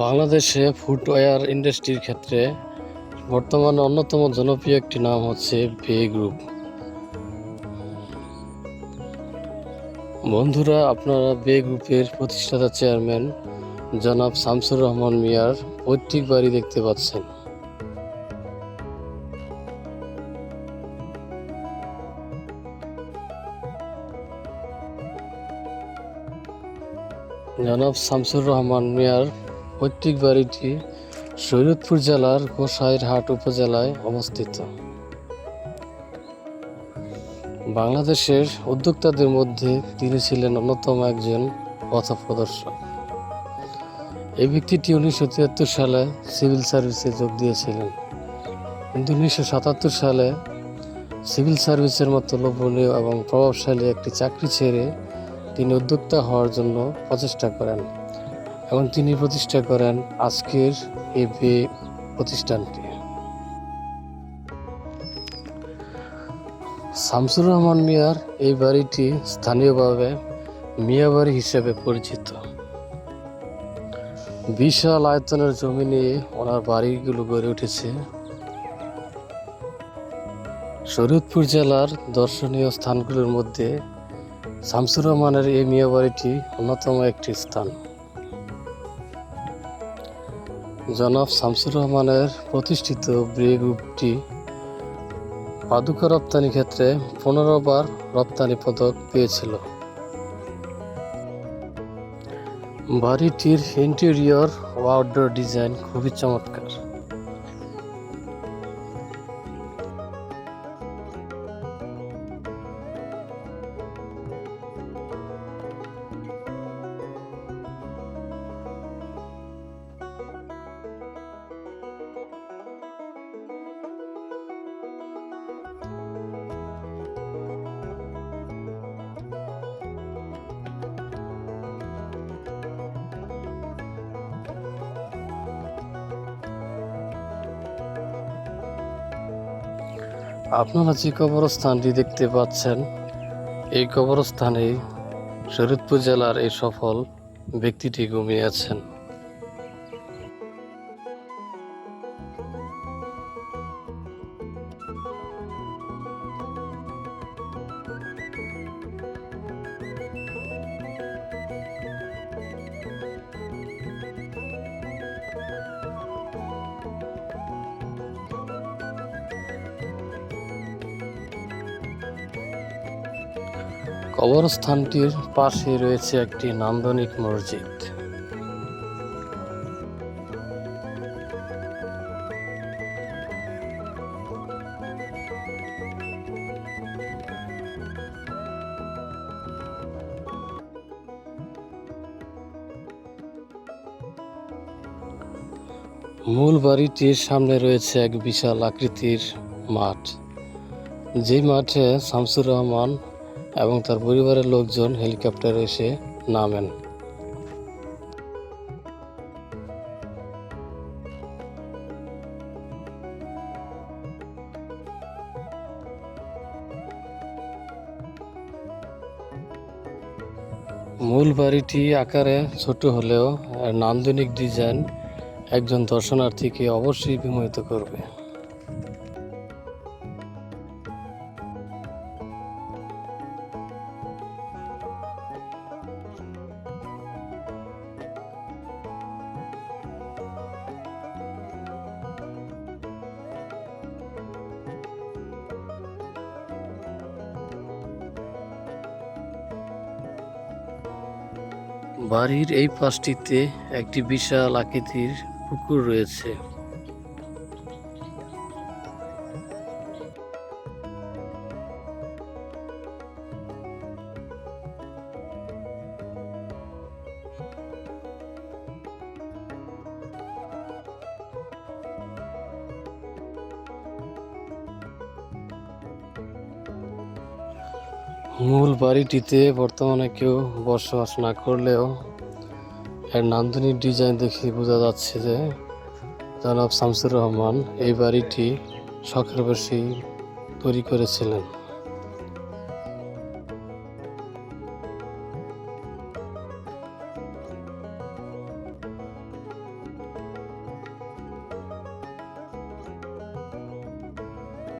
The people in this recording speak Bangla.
বাংলাদেশে ফুটওয়্যার ইন্ডাস্ট্রির ক্ষেত্রে বর্তমানে অন্যতম জনপ্রিয় একটি নাম হচ্ছে বে গ্রুপ। বন্ধুরা, আপনারা বে গ্রুপের প্রতিষ্ঠাতা চেয়ারম্যান জনাব শামসুর রহমান মিয়ার পৈতৃক বাড়ি দেখতে পাচ্ছেন। জনাব শামসুর রহমান মিয়ার পৈতৃক বাড়িটি শরীয়তপুর জেলার গোসাইরহাট উপজেলায় অবস্থিত। বাংলাদেশের উদ্যোক্তাদের মধ্যে তিনি ছিলেন অন্যতম একজন পথপ্রদর্শক। এই ব্যক্তিটি 1973 সালে সিভিল সার্ভিসে যোগ দিয়েছিলেন, কিন্তু 1977 সালে সিভিল সার্ভিসের মতো লোভনীয় এবং প্রভাবশালী একটি চাকরি ছেড়ে তিনি উদ্যোক্তা হওয়ার জন্য প্রচেষ্টা করেন এবং তিনি প্রতিষ্ঠা করেন আজকের এই বে প্রতিষ্ঠানটি। শামসুর রহমান মিয়ার এই বাড়িটি স্থানীয়ভাবে মিয়া বাড়ি হিসেবে পরিচিত। বিশাল আয়তনের জমি নিয়ে ওনার বাড়িগুলো গড়ে উঠেছে। শরীয়তপুর জেলার দর্শনীয় স্থানগুলোর মধ্যে শামসুর রহমানের এই মিয়া বাড়িটি অন্যতম একটি স্থান। জনাব শামসুর রহমানের প্রতিষ্ঠিত বে গ্রুপটি পাদুকা রপ্তানি ক্ষেত্রে 15 বার রপ্তানি পদক পেয়েছিল। বাড়িটির ইন্টেরিয়র ও আউটডোর ডিজাইন খুবই চমৎকার। আপনারা যে কবরস্থানটি দেখতে পাচ্ছেন, এই কবরস্থানে শরীয়তপুর জেলার এই সফল ব্যক্তিটি ঘুমিয়ে আছেন। কবরস্থানটির পাশে রয়েছে একটি নান্দনিক মসজিদ। মূল বাড়িটির সামনে রয়েছে এক বিশাল আকৃতির মাঠ, যে মাঠে শামসুর রহমান এবং তার পরিবারের লোকজন হেলিকপ্টারে এসে নামেন। মূল বাড়িটি আকারে ছোট হলেও এর নান্দনিক ডিজাইন একজন দর্শনার্থীকে অবশ্যই বিমোহিত করবে। বাড়ির এই পাশটিতে একটি বিশাল আকৃতির পুকুর রয়েছে। মূল বাড়িটিতে বর্তমানে কেউ বসবাস না করলেও এর নান্দনিক ডিজাইন দেখে বোঝা যাচ্ছে যে জনাব শামসুর রহমান এই বাড়িটি শখের বশেই তৈরি করেছিলেন।